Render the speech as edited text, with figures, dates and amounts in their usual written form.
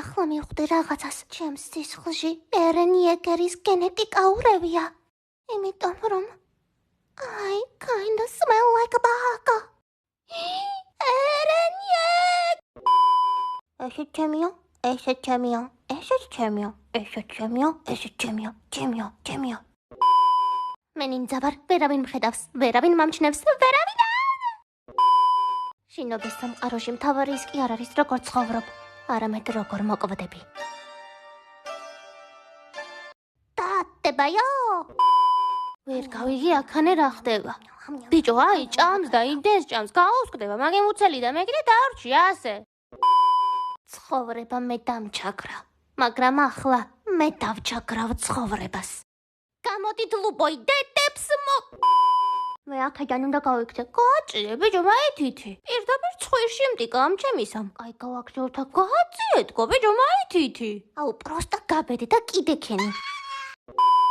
ახლა მივხვდი რაღაცას. ჩემს სისხლში ერენ იეგერის გენეტიკაურევია. იმიტომ რომ I kinda smell like a baka. ერენ იეგ. ესეც ჩემია, ესეც ჩემია, ესეც ჩემია, ესეც ჩემია, ესეც ჩემია, ჩემია. მე ნინძავარ, ვერავინ მხედავს, ვერავინ მომჩნევს, ვერავინ შინობის სამყაროში მთავარი ის კი არ არის, როგორ ცხოვრობ, არამედ როგორ მოკვდები. დატებაიო! ვერ გავიგე აქანე რა ხდება. ბიჭო, აი, ჭამს და იმდენს ჭამს, გაუსკდება, მაგემ უცელი და მეკიდე დავრჩი, ასე. ცხოვრება მე დამჩაგრა, მაგრამ ახლა მე დავჩაგრავ ცხოვრებას. გამოდით ლუბოი დედებს მე აქედან უნდა გავიქცე. გააჭირე, ბიჭო, მაითითი. პირდაპირ ცხვირში მტიკა ამ ჩემისამ. აი, გავაგზავნოთ, გააწიეთკო, ბიჭო, მაითითი. აუ, პროსტა გაბედე და კიდე ქენი.